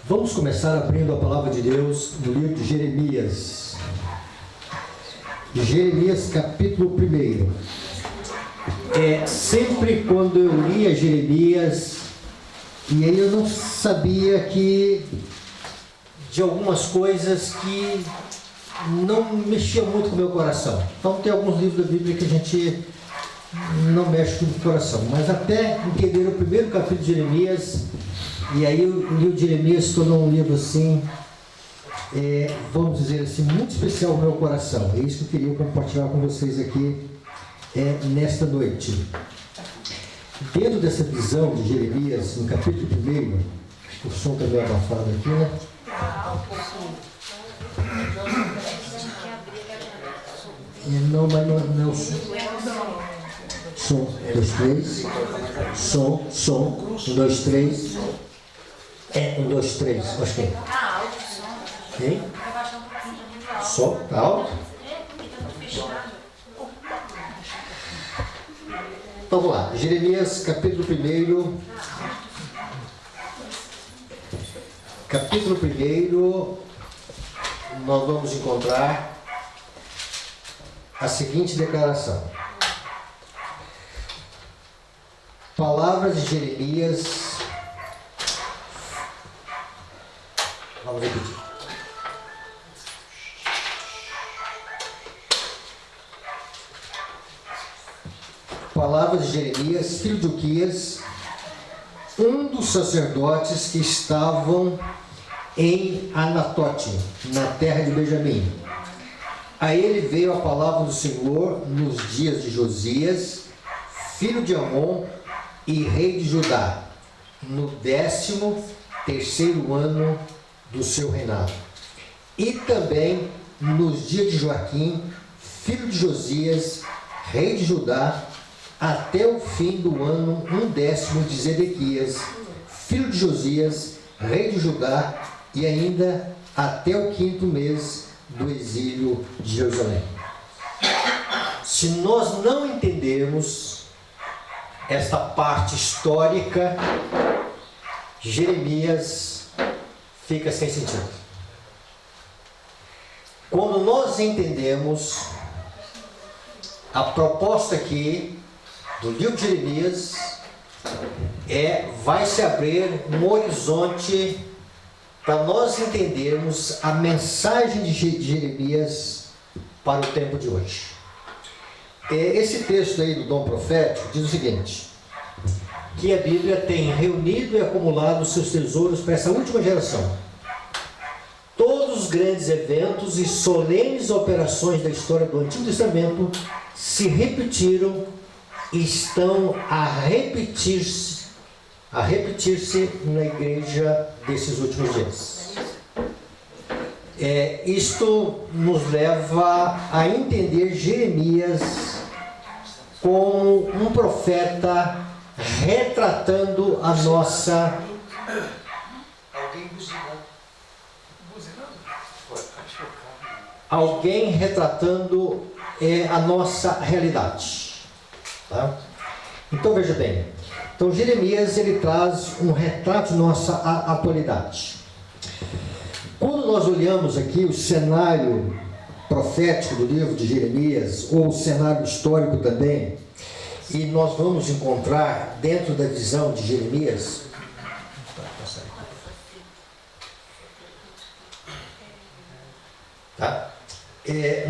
Vamos começar abrindo a palavra de Deus no livro de Jeremias. Jeremias, capítulo 1. Sempre quando eu lia Jeremias, e aí eu não sabia que de algumas coisas que não mexiam muito com o meu coração. Então tem alguns livros da Bíblia que a gente não mexe com o coração. Mas até entender o primeiro capítulo de Jeremias, e aí o livro de Jeremias se tornou um livro assim, vamos dizer assim, muito especial ao meu coração. É isso que eu queria compartilhar com vocês aqui nesta noite. Dentro dessa visão de Jeremias, no capítulo 1, acho que o som está meio abafado aqui, né? Não, mas não é o som. Som, 2, 3. Som, 1, 2, 3. 1, 2, 3. Acho que é. Tá alto o som. Hein? Vai baixar um pouquinho também. Som, tá alto? Porque tá muito fechado. Então vamos lá. Jeremias, capítulo 1. Capítulo 1, nós vamos encontrar a seguinte declaração. Palavras de Jeremias. Vamos repetir. Palavras de Jeremias, filho de Uquias, um dos sacerdotes que estavam em Anatote, na terra de Benjamim. A ele veio a palavra do Senhor nos dias de Josias, filho de Amon e rei de Judá, no 13º ano do seu reinado. E também nos dias de Joaquim, filho de Josias, rei de Judá, até o fim do ano 1/10 de Zedequias, filho de Josias, rei de Judá, e ainda até o 5º mês do exílio de Jerusalém. Se nós não entendermos esta parte histórica, Jeremias fica sem sentido. Quando nós entendemos a proposta aqui do livro de Jeremias, vai se abrir um horizonte para nós entendermos a mensagem de Jeremias para o tempo de hoje. Esse texto aí do dom profético diz o seguinte: que a Bíblia tem reunido e acumulado seus tesouros para essa última geração. Todos os grandes eventos e solenes operações da história do Antigo Testamento se repetiram e estão a repetir-se na igreja desses últimos dias. Isto nos leva a entender Jeremias como um profeta retratando a nossa... Alguém retratando a nossa realidade. Tá? Então veja bem. Então Jeremias ele traz um retrato de nossa atualidade. Quando nós olhamos aqui o cenário profético do livro de Jeremias, ou o cenário histórico também, e nós vamos encontrar dentro da visão de Jeremias, tá?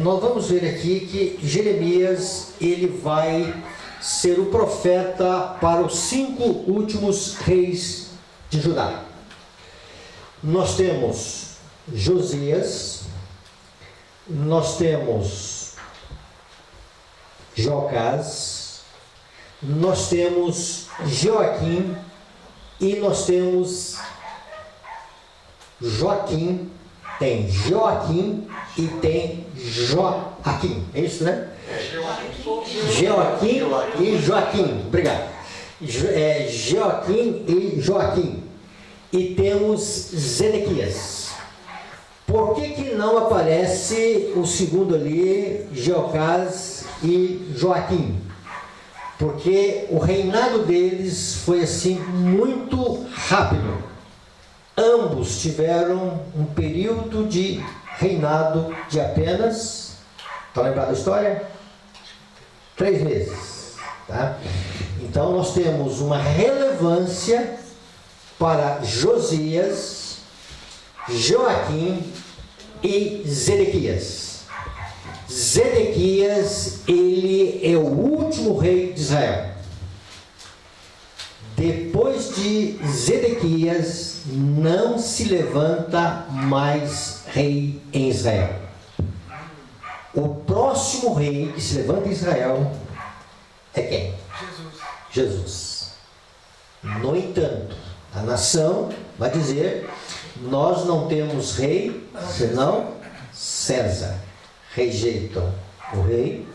Nós vamos ver aqui que Jeremias ele vai ser o profeta para os 5 últimos reis de Judá. Nós temos Josias, nós temos Jocás, nós temos Joaquim e nós temos Joaquim. Tem Joaquim e tem Joaquim. É isso, né? Joaquim e Joaquim. Obrigado. Joaquim e Joaquim. E temos Zedequias. Por que não aparece o segundo ali, Jocás e Joaquim? Porque o reinado deles foi assim muito rápido. Ambos ambos tiveram um período de reinado de apenas, está lembrado da história? 3 meses. Tá? Então nós temos uma relevância para Josias, Joaquim e Zedequias. Zedequias, ele é o último rei de Israel. Depois de Zedequias, não se levanta mais rei em Israel. O próximo rei que se levanta em Israel é quem? Jesus. No entanto, a nação vai dizer: nós não temos rei senão César. Rejeitam o rei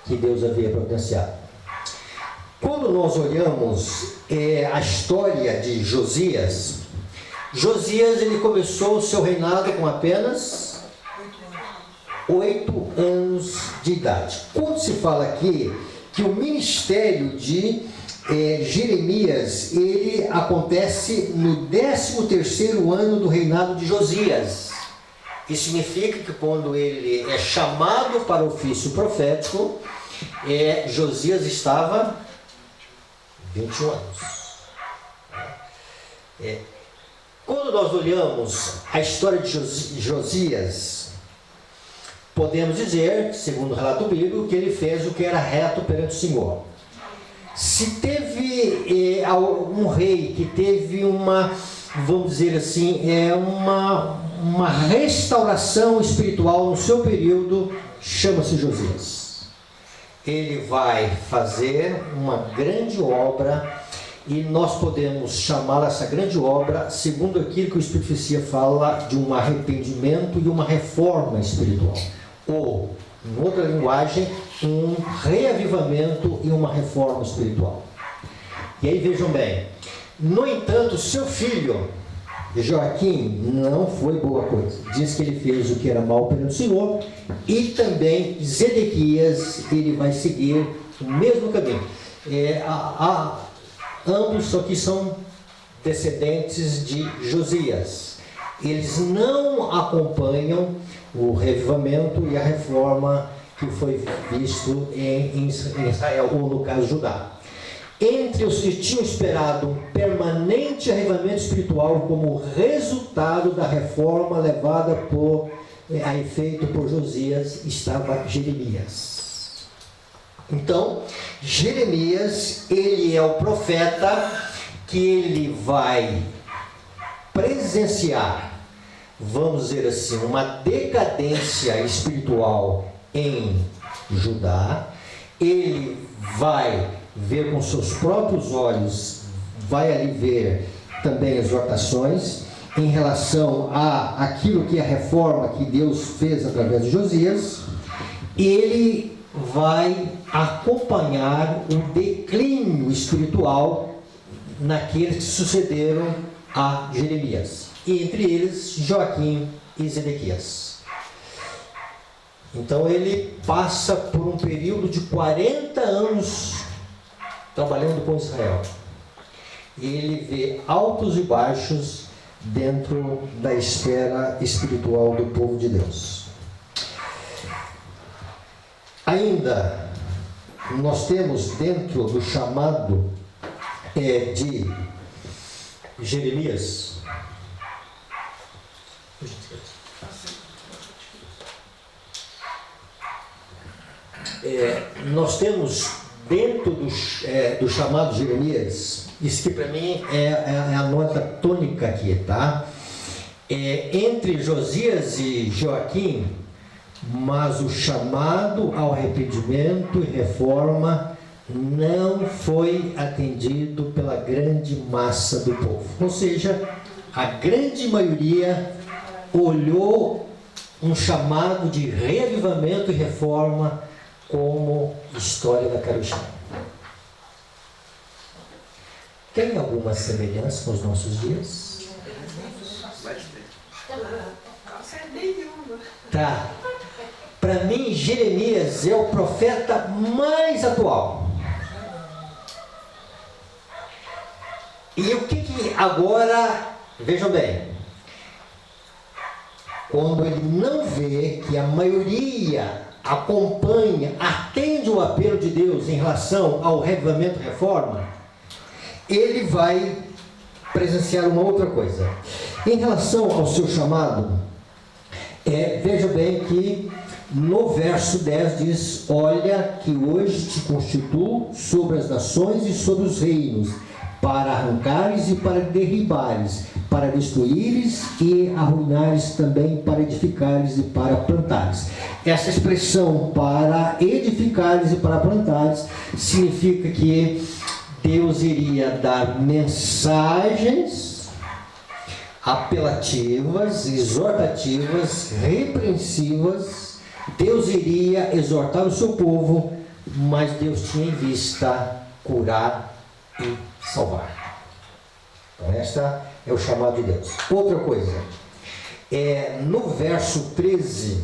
que Deus havia providenciado. Quando nós olhamos a história de Josias, ele começou o seu reinado com apenas 8 anos de idade. Quando se fala aqui que o ministério de Jeremias, ele acontece no 13º ano do reinado de Josias. Isso significa que quando ele é chamado para o ofício profético, Josias estava 21 anos. Quando nós olhamos a história de Josias, podemos dizer, segundo o relato bíblico, que ele fez o que era reto perante o Senhor. Se teve um rei que teve uma, vamos dizer assim, uma restauração espiritual no seu período, chama-se Josias. Ele vai fazer uma grande obra, e nós podemos chamar essa grande obra, segundo aquilo que o Espírito Profecia fala, de um arrependimento e uma reforma espiritual. Ou, em outra linguagem, um reavivamento e uma reforma espiritual. E aí vejam bem, no entanto, seu filho Joaquim não foi boa coisa. Diz que ele fez o que era mal perante o Senhor, e também Zedequias, ele vai seguir o mesmo caminho. Ambos aqui são descendentes de Josias. Eles não acompanham o revivamento e a reforma que foi visto em Israel, ou no caso Judá. Entre os que tinham esperado um permanente arrevamento espiritual como resultado da reforma levada a efeito por Josias, estava Jeremias. Então, Jeremias, ele é o profeta que ele vai presenciar, vamos dizer assim, uma decadência espiritual em Judá. Ele vai ver com seus próprios olhos, vai ali ver também exortações em relação a aquilo que é a reforma que Deus fez através de Josias. Ele vai acompanhar o declínio espiritual naqueles que sucederam a Jeremias, e entre eles Joaquim e Zedequias. Então ele passa por um período de 40 anos trabalhando com Israel. E ele vê altos e baixos dentro da esfera espiritual do povo de Deus. Ainda, nós temos dentro do chamado de Jeremias, nós temos dentro do chamado Jeremias, isso que para mim é a nota tônica aqui, tá? Entre Josias e Joaquim, mas o chamado ao arrependimento e reforma não foi atendido pela grande massa do povo. Ou seja, a grande maioria olhou um chamado de reavivamento e reforma como história da carochinha. Tem alguma semelhança com os nossos dias? Tá. Para mim, Jeremias é o profeta mais atual. E o que agora, vejam bem, quando ele não vê que a maioria acompanha, atende o apelo de Deus em relação ao reavivamento reforma, ele vai presenciar uma outra coisa. Em relação ao seu chamado, veja bem que no verso 10 diz: olha que hoje te constituo sobre as nações e sobre os reinos, para arrancares e para derribares, para destruíres e arruinares também, para edificares e para plantares. Essa expressão para edificares e para plantares significa que Deus iria dar mensagens apelativas, exortativas, repreensivas. Deus iria exortar o seu povo, mas Deus tinha em vista curar e salvar. Então, esta é o chamado de Deus. Outra coisa, no verso 13: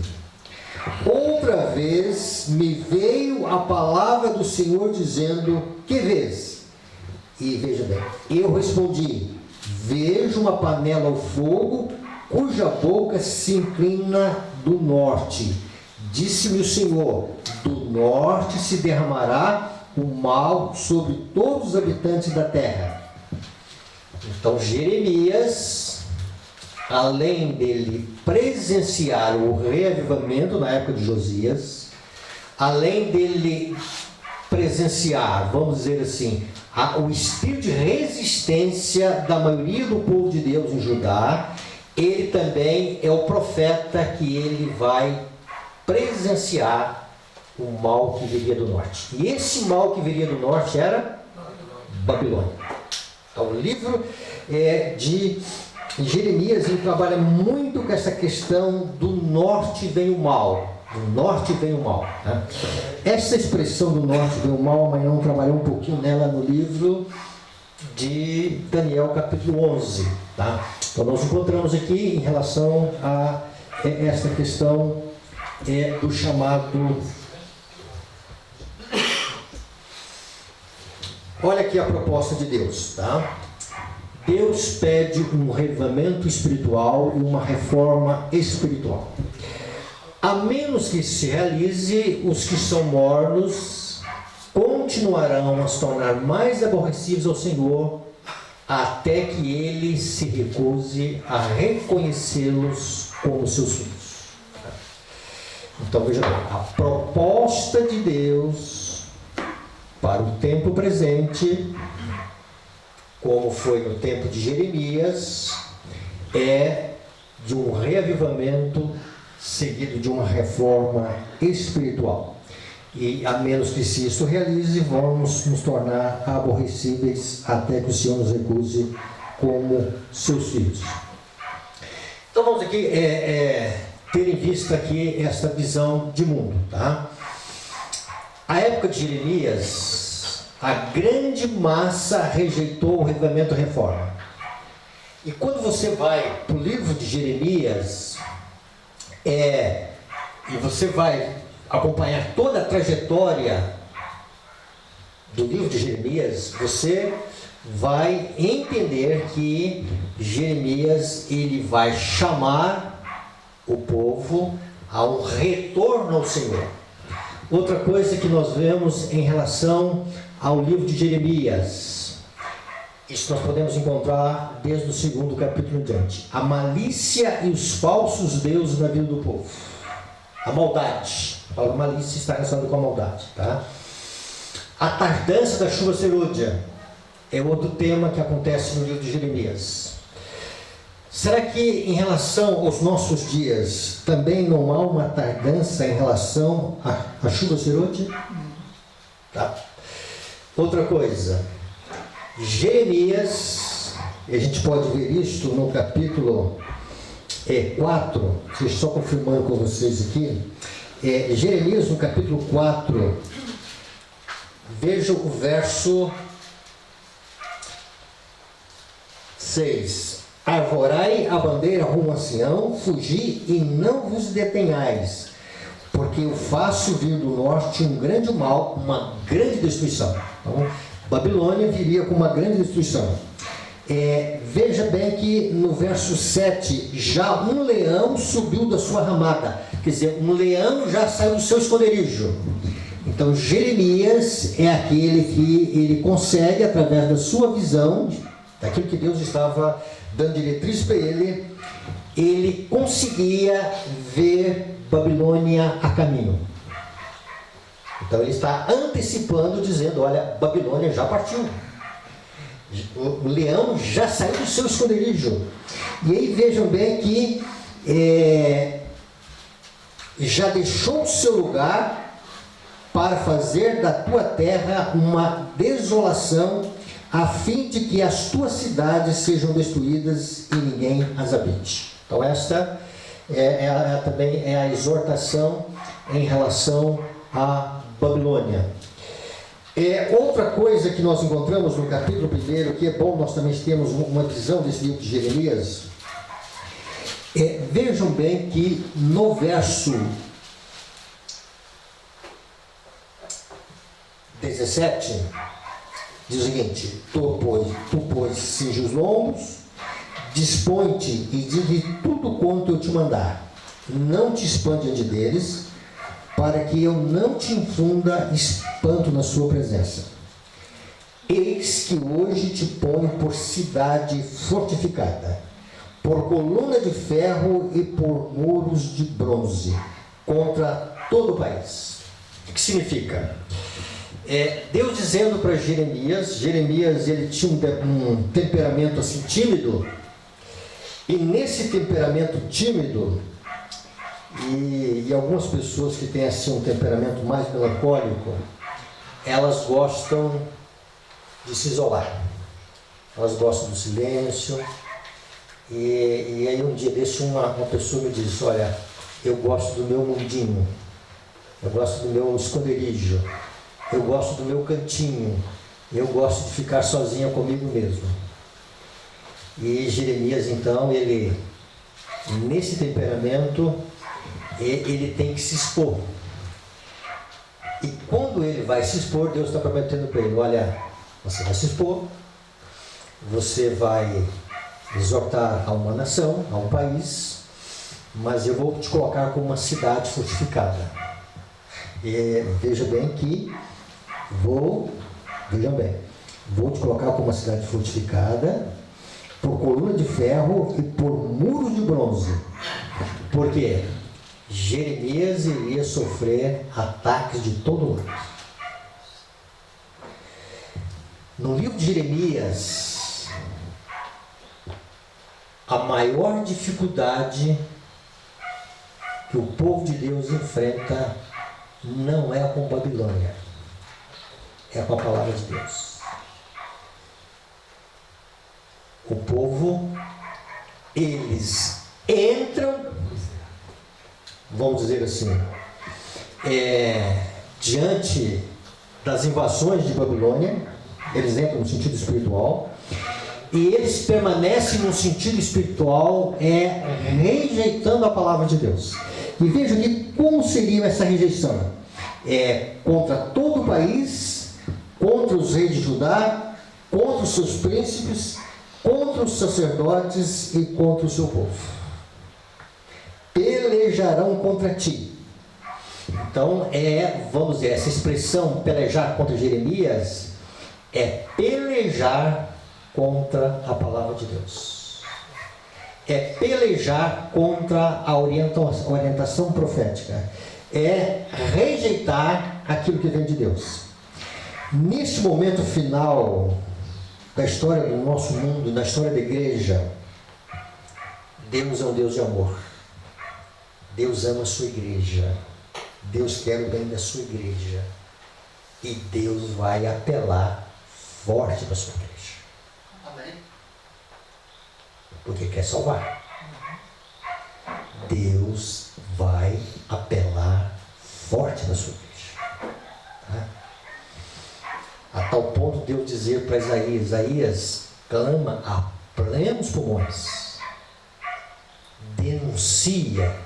outra vez me veio a palavra do Senhor dizendo: que vês? E veja bem, eu respondi: vejo uma panela ao fogo, cuja boca se inclina do norte. Disse-me o Senhor: do norte se derramará o mal sobre todos os habitantes da terra. Então Jeremias, além dele presenciar o reavivamento na época de Josias, além dele presenciar, vamos dizer assim, o espírito de resistência da maioria do povo de Deus em Judá, ele também é o profeta que ele vai presenciar o mal que viria do norte. E esse mal que viria do norte era Babilônia. Então, o livro de Jeremias, ele trabalha muito com essa questão do norte vem o mal. Do norte vem o mal. Né? Essa expressão do norte vem o mal, mas não trabalhei um pouquinho nela no livro de Daniel, capítulo 11. Tá? Então, nós encontramos aqui em relação a essa questão do chamado. Olha aqui a proposta de Deus, tá? Deus pede um reavivamento espiritual e uma reforma espiritual. A menos que se realize, os que são mornos continuarão a se tornar mais aborrecidos ao Senhor, até que Ele se recuse a reconhecê-los como seus filhos. Então veja bem, a proposta de Deus para o tempo presente, como foi no tempo de Jeremias, é de um reavivamento seguido de uma reforma espiritual. E a menos que se isso realize, vamos nos tornar aborrecíveis até que o Senhor nos recuse como seus filhos. Então vamos aqui ter em vista aqui esta visão de mundo, tá? A época de Jeremias, a grande massa rejeitou o reavivamento e reforma. E quando você vai para o livro de Jeremias, e você vai acompanhar toda a trajetória do livro de Jeremias, você vai entender que Jeremias ele vai chamar o povo a um retorno ao Senhor. Outra coisa que nós vemos em relação ao livro de Jeremias, isso nós podemos encontrar desde o 2º capítulo em diante. A malícia e os falsos deuses na vida do povo. A maldade. A palavra malícia está relacionada com a maldade. Tá? A tardança da chuva serôdia é outro tema que acontece no livro de Jeremias. Será que em relação aos nossos dias também não há uma tardança em relação à chuva serôdia? Tá. Outra coisa, Jeremias, e a gente pode ver isso no capítulo 4, só confirmando com vocês aqui, Jeremias no capítulo 4, veja o verso 6. Arvorai a bandeira rumo a Sião, fugi e não vos detenhais, porque eu faço vir do norte um grande mal, uma grande destruição. Então, Babilônia viria com uma grande destruição. Veja bem que no verso 7, já um leão subiu da sua ramada. Quer dizer, um leão já saiu do seu esconderijo. Então Jeremias é aquele que ele consegue, através da sua visão, daquilo que Deus estava dando diretriz para ele conseguia ver Babilônia a caminho. Então ele está antecipando, dizendo, olha, Babilônia já partiu. O leão já saiu do seu esconderijo. E aí vejam bem que já deixou o seu lugar para fazer da tua terra uma desolação, a fim de que as tuas cidades sejam destruídas e ninguém as habite. Então esta também é a exortação em relação à Babilônia. Outra coisa que nós encontramos no capítulo 1, que é bom nós também temos uma visão desse livro de Jeremias, vejam bem que no verso 17 diz o seguinte: tu, pois, cinge os lombos, dispõe-te e dize tudo quanto eu te mandar, não te espante diante deles, para que eu não te infunda espanto na sua presença. Eis que hoje te ponho por cidade fortificada, por coluna de ferro e por muros de bronze, contra todo o país. O que significa? Deus dizendo para Jeremias ele tinha um temperamento assim tímido, e nesse temperamento tímido, e algumas pessoas que têm assim um temperamento mais melancólico, elas gostam de se isolar, elas gostam do silêncio, e aí um dia desse uma pessoa me disse, olha, eu gosto do meu mundinho, eu gosto do meu esconderijo, eu gosto do meu cantinho, eu gosto de ficar sozinha comigo mesmo. E Jeremias, então, ele, nesse temperamento, ele tem que se expor. E quando ele vai se expor, Deus está prometendo para ele, olha, você vai se expor, você vai exortar a uma nação, a um país, mas eu vou te colocar como uma cidade fortificada. Veja bem que vou te colocar como uma cidade fortificada, por coluna de ferro e por muros de bronze. Por quê? Jeremias iria sofrer ataques de todo lado. No livro de Jeremias, a maior dificuldade que o povo de Deus enfrenta não é com Babilônia, é com a palavra de Deus. O povo, eles entram, vamos dizer assim, diante das invasões de Babilônia, eles entram no sentido espiritual, e eles permanecem no sentido espiritual, rejeitando a palavra de Deus. E veja aqui como seria essa rejeição. Contra todo o país, contra os reis de Judá, contra os seus príncipes, contra os sacerdotes e contra o seu povo. Pelejarão contra ti. Então, vamos dizer, essa expressão pelejar contra Jeremias é pelejar contra a palavra de Deus. É pelejar contra a orientação profética. É rejeitar aquilo que vem de Deus. Neste momento final da história do nosso mundo, da história da igreja, Deus é um Deus de amor. Deus ama a sua igreja. Deus quer o bem da sua igreja. E Deus vai apelar forte para a sua igreja. Amém. Porque quer salvar. Deus vai apelar forte na sua igreja. Tá? A tal ponto Deus dizer para Isaías, clama a plenos pulmões, denuncia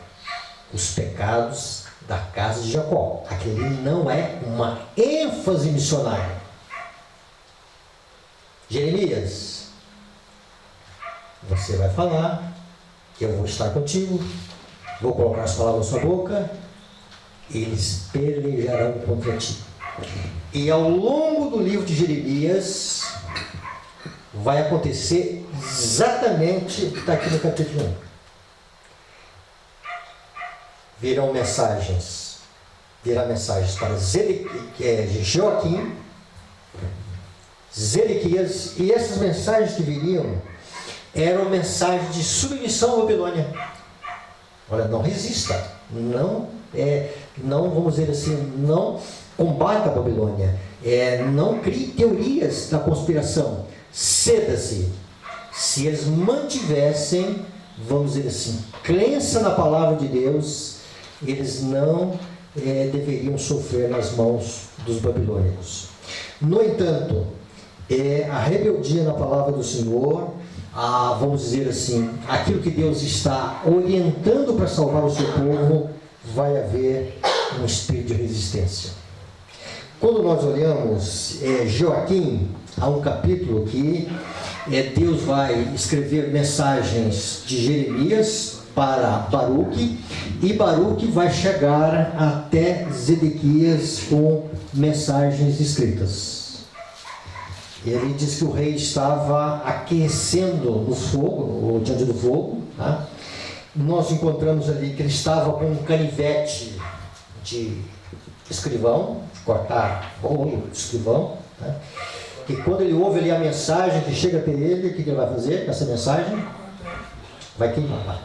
os pecados da casa de Jacó. Aquele não é uma ênfase missionária. Jeremias, Você vai falar, eu vou estar contigo, vou colocar as palavras na sua boca, eles pelejarão contra ti. E ao longo do livro de Jeremias, vai acontecer exatamente o que está aqui no capítulo 1. Virão mensagens para Joaquim, Zedequias, e essas mensagens que viriam eram mensagens de submissão à Babilônia. Olha, não resista, não vamos dizer assim, não combata a Babilônia, não crie teorias da conspiração, ceda-se. Se eles mantivessem, vamos dizer assim, crença na palavra de Deus, eles não deveriam sofrer nas mãos dos babilônicos. No entanto, a rebeldia na palavra do Senhor, vamos dizer assim, aquilo que Deus está orientando para salvar o seu povo, vai haver um espírito de resistência. Quando nós olhamos Joaquim, há um capítulo que Deus vai escrever mensagens de Jeremias para Baruque, e Baruque vai chegar até Zedequias com mensagens escritas. Ele diz que o rei estava aquecendo no fogo, ou diante do fogo, tá? Nós encontramos ali que ele estava com um canivete de escrivão, de cortar bolo de escrivão, tá? E quando ele ouve ali a mensagem que chega até ele, o que ele vai fazer com essa mensagem? Vai queimar.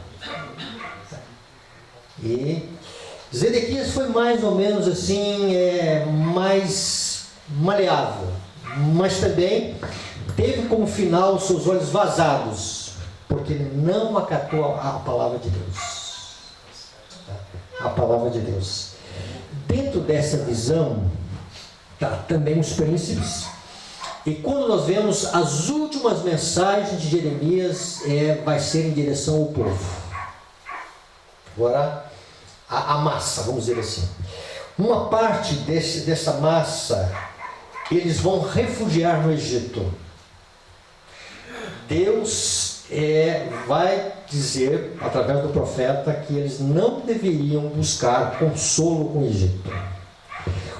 E Zedequias foi mais ou menos assim, mais maleável, mas também teve como final os seus olhos vazados, porque ele não acatou a palavra de Deus. A palavra de Deus. Dentro dessa visão, também os príncipes. E quando nós vemos as últimas mensagens de Jeremias, vai ser em direção ao povo. Agora, a massa, vamos dizer assim. Uma parte dessa massa, eles vão refugiar no Egito. Deus vai dizer, através do profeta, que eles não deveriam buscar consolo com o Egito.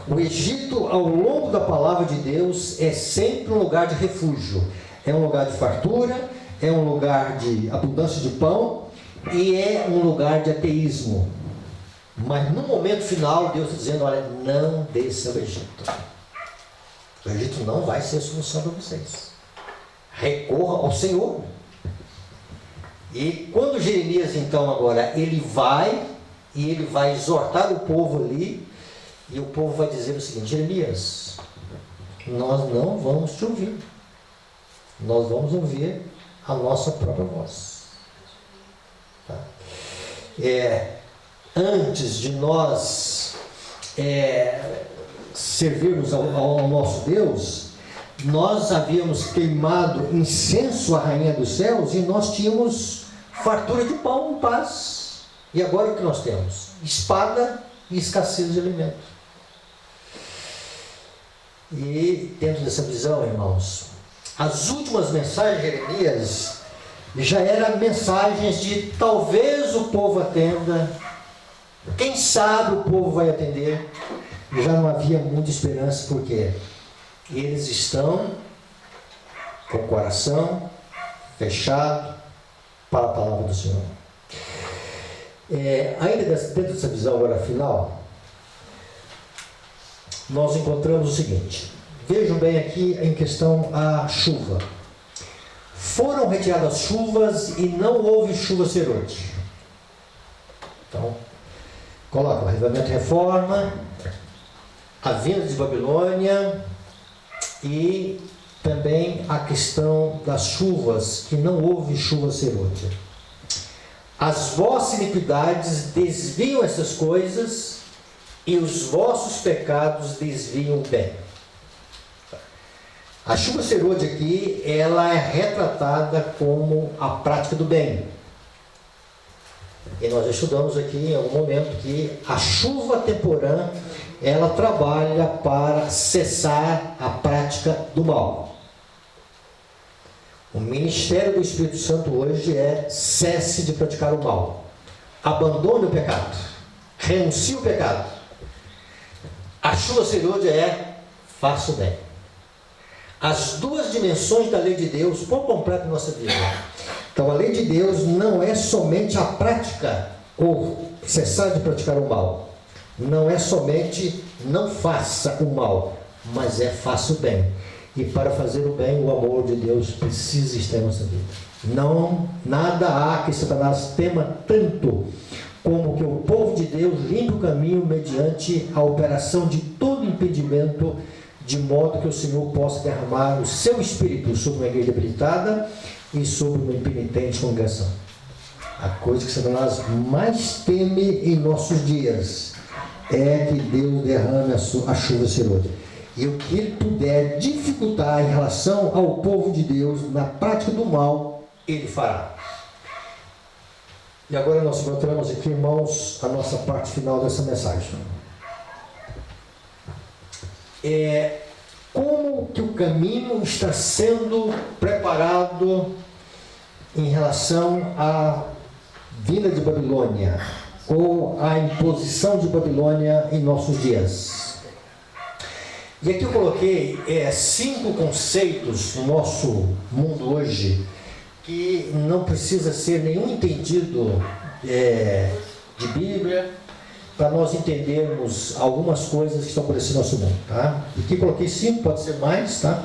O Egito, ao longo da palavra de Deus, é sempre um lugar de refúgio. É um lugar de fartura, é um lugar de abundância de pão e é um lugar de ateísmo. Mas no momento final, Deus está dizendo, olha, não desça ao Egito. O Egito não vai ser a solução para vocês. Recorra ao Senhor. E quando Jeremias, então, agora, ele vai exortar o povo ali, e o povo vai dizer o seguinte: Jeremias, nós não vamos te ouvir. Nós vamos ouvir a nossa própria voz. Tá? Antes de nós servirmos ao nosso Deus, nós havíamos queimado incenso à rainha dos céus e nós tínhamos fartura de pão e paz. E agora o que nós temos? Espada e escassez de alimento. E dentro dessa visão, irmãos, as últimas mensagens de Jeremias já eram mensagens de talvez o povo atenda, quem sabe o povo vai atender. Já não havia muita esperança, porque eles estão com o coração fechado para a palavra do Senhor. Ainda dentro dessa visão agora final, nós encontramos o seguinte. Vejam bem aqui em questão a chuva. Foram retiradas chuvas e não houve chuva serôte. Então, coloca o avivamento e reforma, a vinda de Babilônia e também a questão das chuvas, que não houve chuva serôte. As vossas iniquidades desviam essas coisas e os vossos pecados desviam o bem. A chuva serôte aqui, ela é retratada como a prática do bem. E nós estudamos aqui em algum momento que a chuva temporã, ela trabalha para cessar a prática do mal. O ministério do Espírito Santo hoje é: cesse de praticar o mal, abandone o pecado, renuncie o pecado. A chuva serôdia é: faça o bem. As duas dimensões da lei de Deus por completo em nossa vida. Então a lei de Deus não é somente a prática ou cessar de praticar o mal, não é somente não faça o mal, mas é faça o bem. E para fazer o bem, o amor de Deus precisa estar em nossa vida. Não, nada há que Satanás tema tanto como que o povo de Deus limpe o caminho mediante a operação de todo impedimento, de modo que o Senhor possa derramar o seu Espírito sobre uma igreja habilitada e sobre uma impenitente congregação. A coisa que Satanás mais teme em nossos dias é que Deus derrame a chuva serôdia. E o que ele puder dificultar em relação ao povo de Deus na prática do mal, ele fará. E agora nós encontramos aqui, irmãos, a nossa parte final dessa mensagem. Como que o caminho está sendo preparado em relação à vinda de Babilônia, ou à imposição de Babilônia em nossos dias? E aqui eu coloquei 5 conceitos no nosso mundo hoje, que não precisa ser nenhum entendido de Bíblia, para nós entendermos algumas coisas que estão acontecendo no nosso mundo, tá? Aqui coloquei 5, pode ser mais, tá?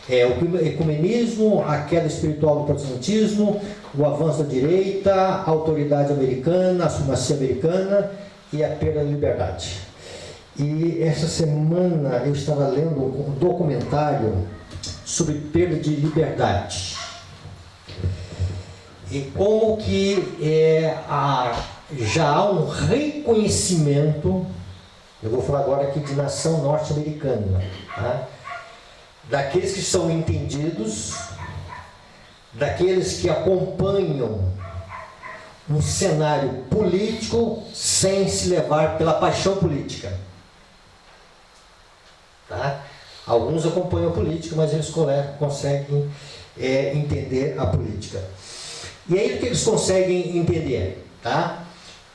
O ecumenismo, a queda espiritual do protestantismo, o avanço da direita, a autoridade americana, a supremacia americana e a perda da liberdade. E essa semana eu estava lendo um documentário sobre perda de liberdade. E como que já há um reconhecimento, eu vou falar agora aqui de nação norte-americana, tá? Daqueles que são entendidos, daqueles que acompanham um cenário político sem se levar pela paixão política. Tá? Alguns acompanham a política, mas eles conseguem entender a política. E aí o que eles conseguem entender? Tá?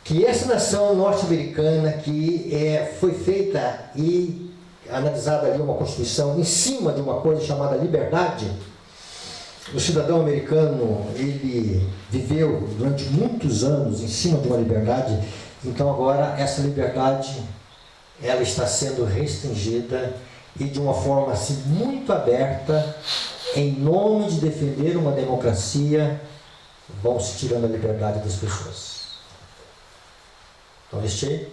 Que essa nação norte-americana que foi feita e analisada ali uma Constituição em cima de uma coisa chamada liberdade. O cidadão americano, ele viveu durante muitos anos em cima de uma liberdade, então agora essa liberdade ela está sendo restringida e de uma forma assim, muito aberta, em nome de defender uma democracia, vão se tirando a liberdade das pessoas. Então este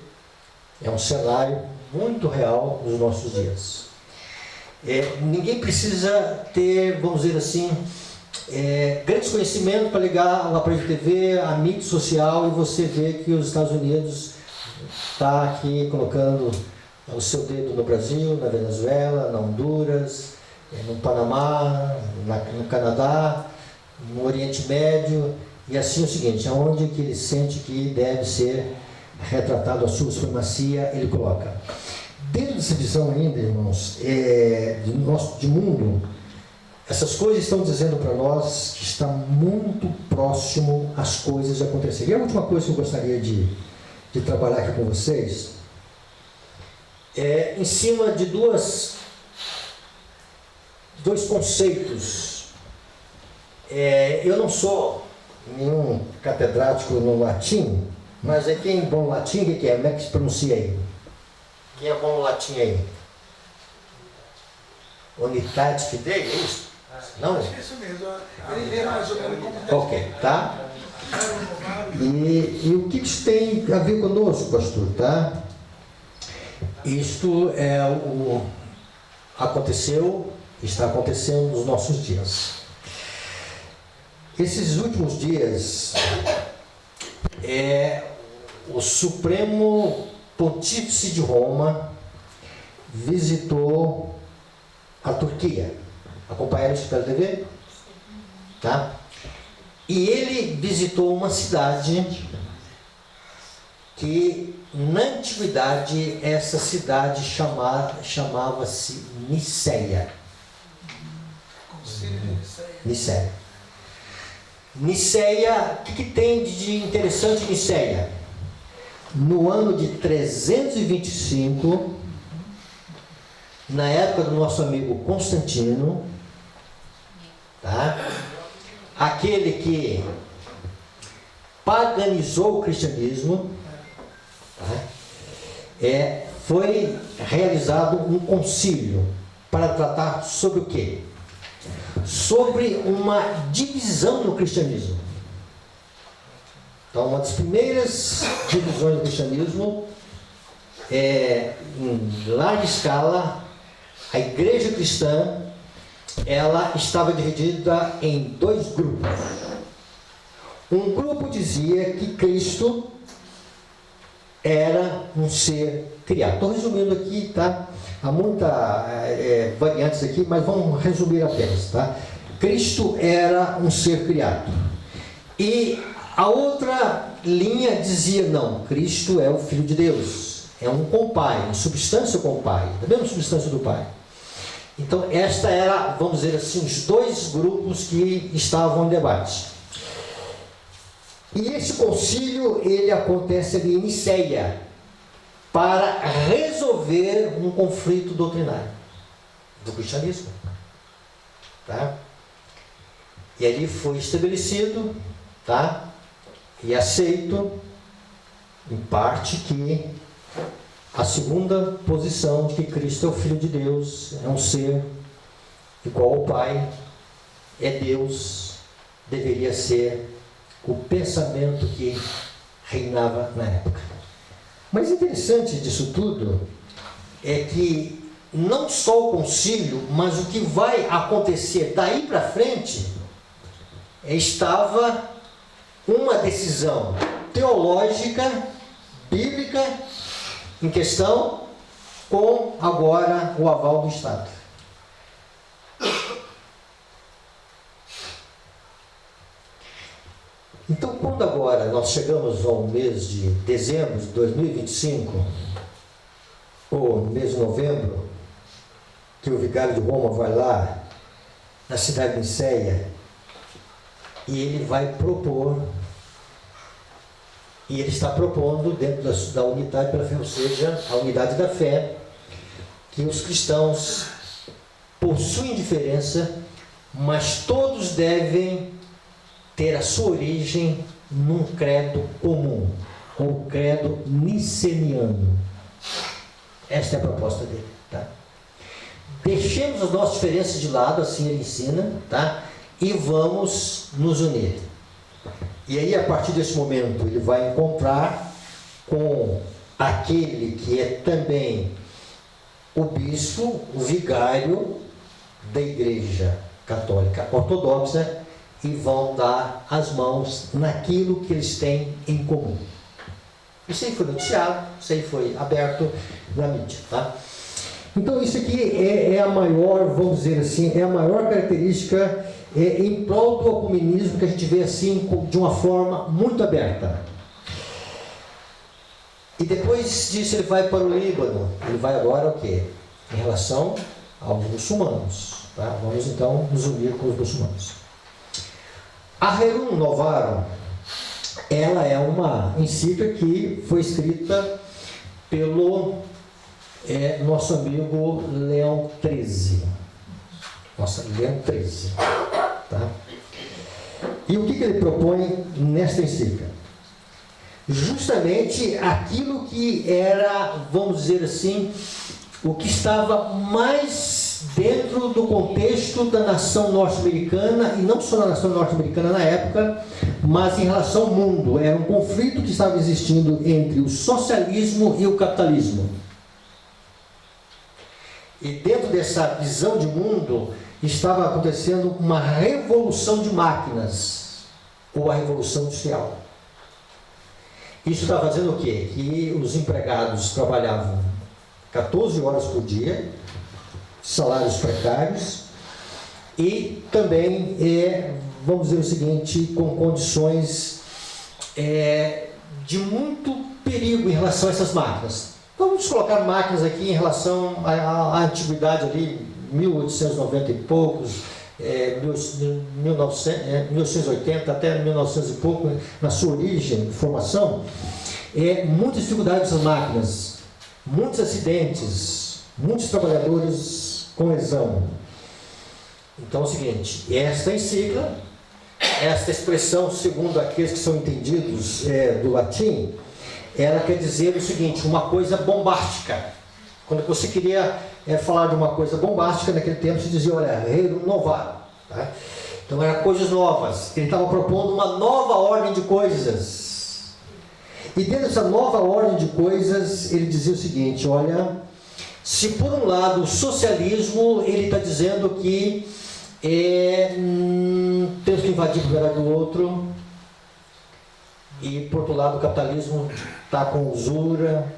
é um cenário muito real nos nossos dias. Ninguém precisa ter, vamos dizer assim, grandes conhecimentos para ligar o aparelho de TV, a mídia social, e você vê que os Estados Unidos está aqui colocando o seu dedo no Brasil, na Venezuela, na Honduras, no Panamá, no Canadá, no Oriente Médio, e assim é o seguinte, aonde que ele sente que deve ser retratado a sua supremacia, ele coloca. Dentro dessa visão ainda, irmãos, de mundo, essas coisas estão dizendo para nós que está muito próximo as coisas de acontecer. E a última coisa que eu gostaria de trabalhar aqui com vocês em cima de dois conceitos. Eu não sou nenhum catedrático no latim, mas quem é bom latim, o que é? Como é que se pronuncia aí? Quem é bom no latim aí? Unitate fidei, é isso? Não? Acho que é isso mesmo. Ele lê mais ou menos como... Ok, tá? E o que isso tem a ver conosco, pastor, tá? Isto está acontecendo nos nossos dias. Esses últimos dias, o Supremo Pontífice de Roma visitou a Turquia. Acompanharam isso pela TV? Tá? E ele visitou uma cidade que, na antiguidade, essa cidade chamava-se Niceia. Concílio de Niceia. Nicéia. Nicéia, o que tem de interessante em Nicéia? No ano de 325, na época do nosso amigo Constantino, tá? Aquele que paganizou o cristianismo, tá? Foi realizado um concílio para tratar sobre o quê? Sobre uma divisão no cristianismo. Então, uma das primeiras divisões do cristianismo em larga escala, a igreja cristã, ela estava dividida em dois grupos. Um grupo dizia que Cristo era um ser criado. Estou resumindo aqui, tá? Há muitas variantes aqui, mas vamos resumir apenas, tá? Cristo era um ser criado. E a outra linha dizia, não, Cristo é o Filho de Deus. É um com o Pai, em substância com o Pai, da mesma substância do Pai. Então, esta era, vamos dizer assim, os dois grupos que estavam em debate. E esse concílio, ele acontece ali em Nicéia, para resolver um conflito doutrinário do cristianismo. Tá? E ali foi estabelecido, tá? E aceito, em parte, que a segunda posição de que Cristo é o Filho de Deus, é um ser igual ao Pai, é Deus, deveria ser o pensamento que reinava na época. Mas interessante disso tudo é que não só o concílio, mas o que vai acontecer daí para frente, estava uma decisão teológica, bíblica, em questão, com agora o aval do Estado. Então, quando agora nós chegamos ao mês de dezembro de 2025, ou no mês de novembro, que o vigário de Roma vai lá, na cidade de Nicéia, e ele vai propor, e ele está propondo, dentro da unidade pela fé, ou seja, a unidade da fé, que os cristãos possuem diferença, mas todos devem ter a sua origem num credo comum, ou credo niceniano. Esta é a proposta dele. Tá? Deixemos as nossas diferenças de lado, assim ele ensina, tá? E vamos nos unir. E aí, a partir desse momento, ele vai encontrar com aquele que é também o bispo, o vigário da Igreja Católica Ortodoxa, e vão dar as mãos naquilo que eles têm em comum. Isso aí foi noticiado, isso aí foi aberto na mídia. Tá? Então, isso aqui é a maior, vamos dizer assim, é a maior característica em prol do ecumenismo que a gente vê assim de uma forma muito aberta. E depois disso ele vai para o Líbano. Ele vai agora o quê? Em relação aos muçulmanos. Tá? Vamos então nos unir com os muçulmanos. A Rerum Novarum, ela é uma encíclica que foi escrita pelo nosso amigo Leão XIII. Nossa, Leão XIII. Tá? E o que ele propõe nesta encíclica? Justamente aquilo que era, vamos dizer assim, o que estava mais dentro do contexto da nação norte-americana, e não só da nação norte-americana na época, mas em relação ao mundo. Era um conflito que estava existindo entre o socialismo e o capitalismo. E dentro dessa visão de mundo, estava acontecendo uma revolução de máquinas, ou a revolução industrial. Isso está fazendo o quê? Que os empregados trabalhavam 14 horas por dia, salários precários, e também, vamos dizer o seguinte, com condições de muito perigo em relação a essas máquinas. Vamos colocar máquinas aqui em relação à antiguidade ali, 1890 e poucos, 1880 até 1900 e pouco, na sua origem, formação, muitas dificuldades das máquinas, muitos acidentes, muitos trabalhadores com lesão. Então é o seguinte, esta encíclica, esta expressão, segundo aqueles que são entendidos do latim, ela quer dizer o seguinte, uma coisa bombástica. Quando você queria falar de uma coisa bombástica, naquele tempo se dizia, olha, renovar. Tá? Então eram coisas novas. Ele estava propondo uma nova ordem de coisas. E dentro dessa nova ordem de coisas, ele dizia o seguinte, olha, se por um lado o socialismo, ele está dizendo que temos que invadir a propriedade do outro, e por outro lado o capitalismo está com usura,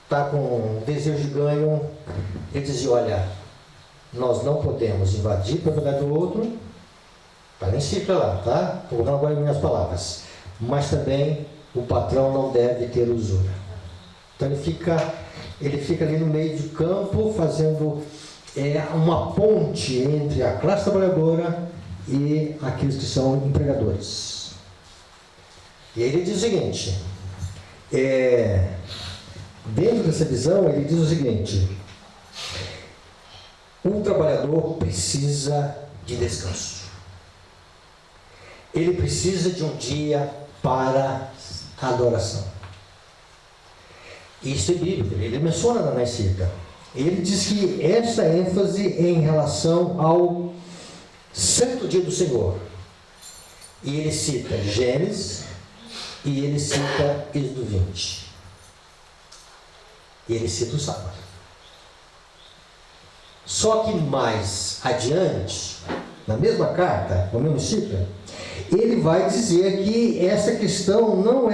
está com desejo de ganho. Ele dizia, olha, nós não podemos invadir a propriedade do outro, está nem cifra lá, tá? Estou colocando agora em minhas palavras, mas também o patrão não deve ter usura. Então ele fica ali no meio de campo, fazendo uma ponte entre a classe trabalhadora e aqueles que são empregadores. E aí ele diz o seguinte, dentro dessa visão, ele diz o seguinte, o trabalhador precisa de descanso. Ele precisa de um dia para a adoração. Isso é bíblico, ele menciona na encíclica. Ele diz que essa ênfase é em relação ao santo dia do Senhor. E ele cita Gênesis e ele cita Êxodo 20. E ele cita o sábado. Só que mais adiante, na mesma carta, no mesmo encíclica, ele vai dizer que essa questão não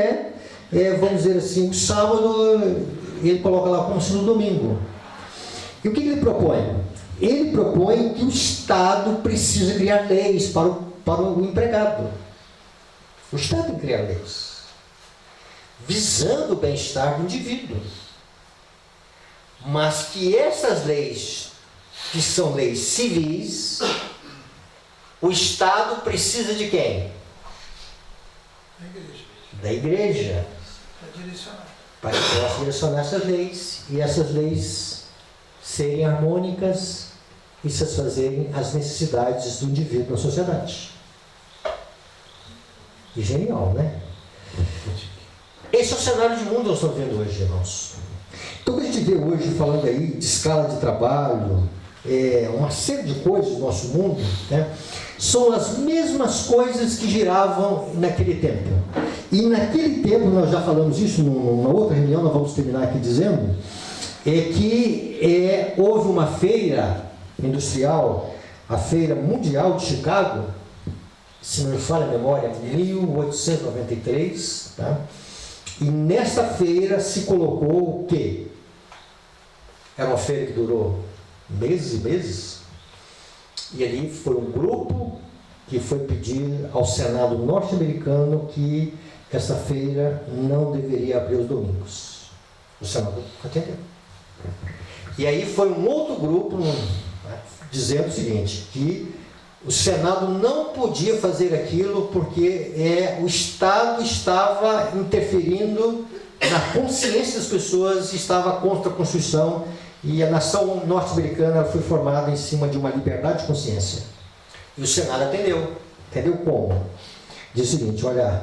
vamos dizer assim, o sábado, ele coloca lá como sendo o domingo. E o que ele propõe? Ele propõe que o Estado precisa criar leis para o empregado. O Estado tem que criar leis, visando o bem-estar do indivíduo. Mas que essas leis, que são leis civis, o Estado precisa de quem? Da igreja. Para que possa direcionar essas leis, e essas leis serem harmônicas e satisfazerem as necessidades do indivíduo na sociedade. E genial, né? Esse é o cenário de mundo que nós estamos vendo hoje, irmãos. Então, o que a gente vê hoje, falando aí de escala de trabalho, uma série de coisas do nosso mundo, né, são as mesmas coisas que giravam naquele tempo. E naquele tempo, nós já falamos isso numa outra reunião, nós vamos terminar aqui dizendo, que houve uma feira industrial, a Feira Mundial de Chicago, se não me falha a memória, 1893, tá? E nesta feira se colocou o quê? Era uma feira que durou meses e meses, e ali foi um grupo que foi pedir ao Senado norte-americano que essa feira não deveria abrir os domingos. O Senado atendeu. E aí foi um outro grupo dizendo o seguinte, que o Senado não podia fazer aquilo porque o Estado estava interferindo na consciência das pessoas, estava contra a Constituição, e a nação norte-americana foi formada em cima de uma liberdade de consciência. E o Senado atendeu. Atendeu como? Diz o seguinte, olha,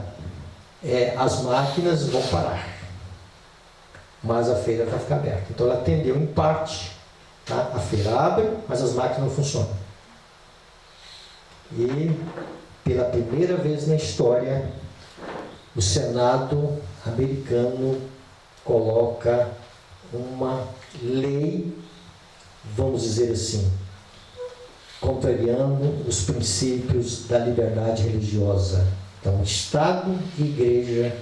as máquinas vão parar, mas a feira vai ficar aberta. Então ela atendeu em parte, tá? A feira abre, mas as máquinas não funcionam. E pela primeira vez na história, o Senado americano coloca uma lei, vamos dizer assim, contrariando os princípios da liberdade religiosa. Então, Estado e Igreja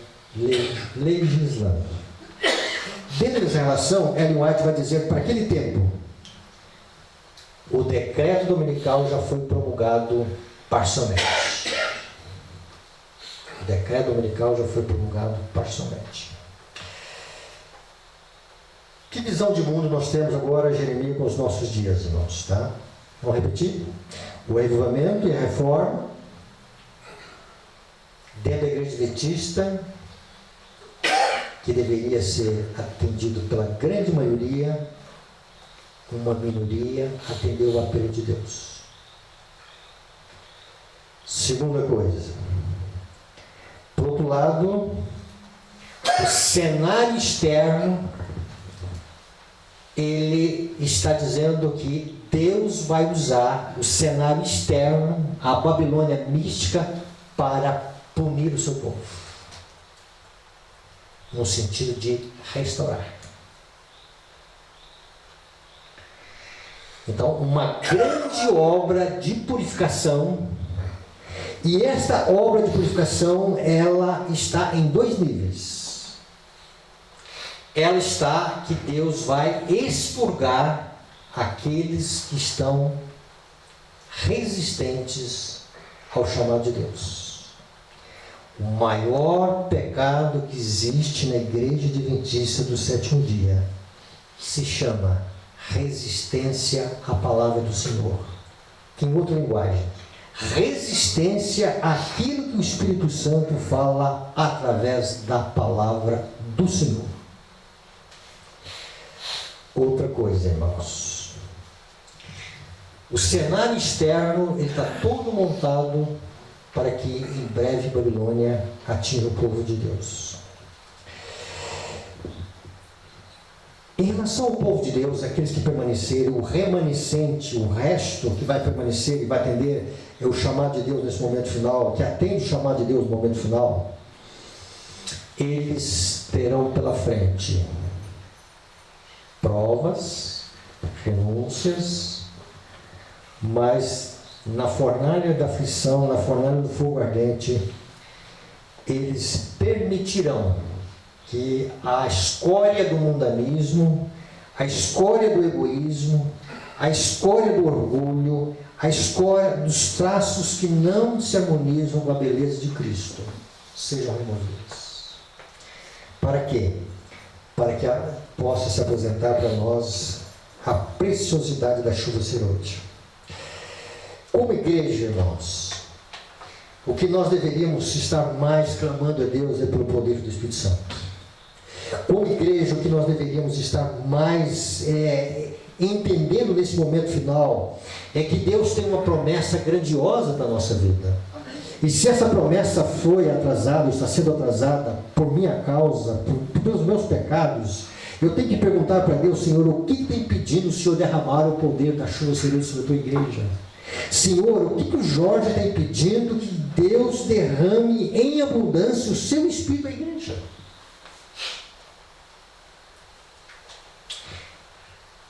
legislando. Dentro dessa relação, Ellen White vai dizer, para aquele tempo, o decreto dominical já foi promulgado parcialmente. O decreto dominical já foi promulgado parcialmente. Que visão de mundo nós temos agora, Jeremias, com os nossos dias, irmãos, tá? Vamos repetir? o avivamento e a reforma, dentro da igreja adventista, que deveria ser atendido pela grande maioria, uma minoria atendeu o apelo de Deus. Segunda coisa, por outro lado, o cenário externo, ele está dizendo que Deus vai usar o cenário externo, a Babilônia mística, para punir o seu povo, no sentido de restaurar. Então, uma grande obra de purificação, e esta obra de purificação, ela está em dois níveis. Ela está que Deus vai expurgar aqueles que estão resistentes ao chamado de Deus. O maior pecado que existe na igreja adventista do sétimo dia se chama resistência à palavra do Senhor. Em outra linguagem, resistência àquilo que o Espírito Santo fala através da palavra do Senhor. Outra coisa, irmãos, o cenário externo está todo montado para que em breve Babilônia atinja o povo de Deus. Em relação ao povo de Deus, aqueles que permaneceram, o remanescente, o resto que vai permanecer e vai atender é o chamado de Deus nesse momento final, que atende o chamado de Deus no momento final, eles terão pela frente provas, renúncias, mas na fornalha da aflição, na fornalha do fogo ardente, eles permitirão que a escória do mundanismo, a escória do egoísmo, a escória do orgulho, a escória dos traços que não se harmonizam com a beleza de Cristo sejam removidos. Para quê? Para que possa se apresentar para nós a preciosidade da chuva serôdia. Como igreja, irmãos, o que nós deveríamos estar mais clamando a Deus é pelo poder do Espírito Santo. Como igreja, o que nós deveríamos estar mais entendendo nesse momento final é que Deus tem uma promessa grandiosa para a nossa vida. E se essa promessa foi atrasada, está sendo atrasada por minha causa, pelos meus pecados, eu tenho que perguntar para Deus: Senhor, o que está impedindo o Senhor derramar o poder da chuva serena sobre a tua igreja? Senhor, o que o Jorge está impedindo que Deus derrame em abundância o seu Espírito à igreja?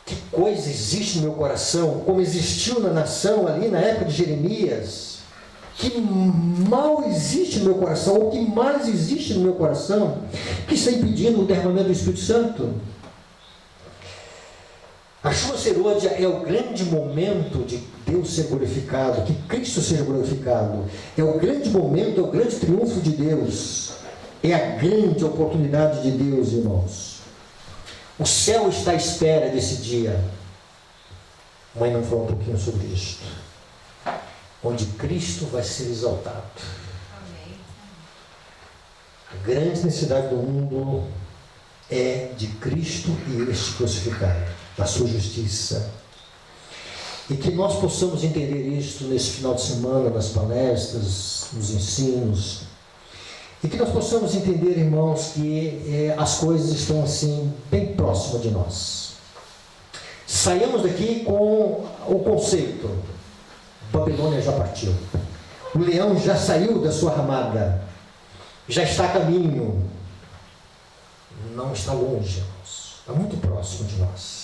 Que coisa existe no meu coração, como existiu na nação ali na época de Jeremias, que mal existe no meu coração, ou que mais existe no meu coração, que está impedindo o derramamento do Espírito Santo? A chuva serôdia é o grande momento de Deus ser glorificado, que Cristo seja glorificado. É o grande momento, é o grande triunfo de Deus. É a grande oportunidade de Deus, irmãos. O céu está à espera desse dia. Mãe não falou um pouquinho sobre isto. Onde Cristo vai ser exaltado. Amém. A grande necessidade do mundo é de Cristo e este crucificado, da sua justiça. E que nós possamos entender isto nesse final de semana, nas palestras, nos ensinos. E que nós possamos entender, irmãos, que as coisas estão assim, bem próximas de nós. Saiamos daqui com o conceito: Babilônia já partiu. O leão já saiu da sua ramada. Já está a caminho. Não está longe, irmãos. Está muito próximo de nós.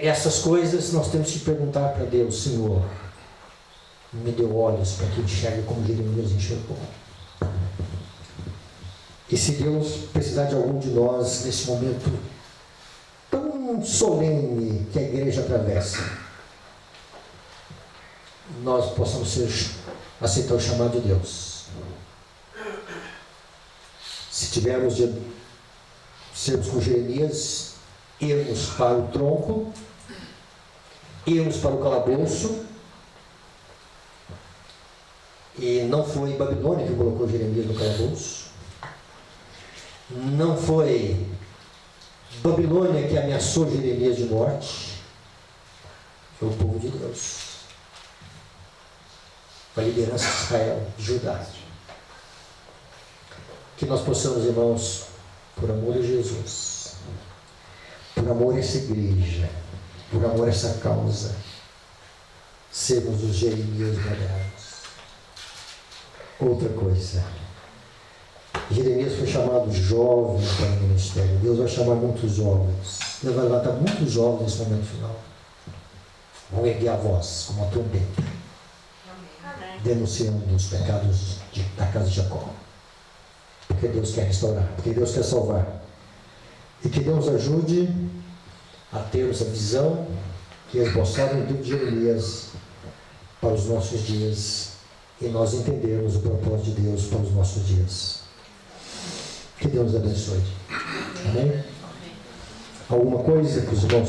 Essas coisas nós temos que perguntar para Deus: Senhor, me deu olhos para que eu enxergue como Jeremias enxergou. E se Deus precisar de algum de nós nesse momento tão solene que a igreja atravessa, nós possamos aceitar o chamado de Deus. Se tivermos de sermos com Jeremias, irmos para o tronco irmos para o calabouço. E não foi Babilônia que colocou Jeremias no calabouço. Não foi Babilônia que ameaçou Jeremias de morte. Foi o povo de Deus. Foi a liderança de Israel, de Judá. Que nós possamos, irmãos, por amor a Jesus, por amor a essa igreja, por amor a essa causa, sermos os Jeremias modernos. Outra coisa, Jeremias foi chamado jovem para o ministério. Deus vai chamar muitos jovens. Deus vai levantar muitos jovens nesse momento final. Vão erguer a voz como uma trombeta, denunciando os pecados da casa de Jacó. Porque Deus quer restaurar, porque Deus quer salvar. E que Deus ajude a termos a visão que é esboçada no livro de Jeremias para os nossos dias e nós entendermos o propósito de Deus para os nossos dias. Que Deus abençoe. Amém? Alguma coisa que os irmãos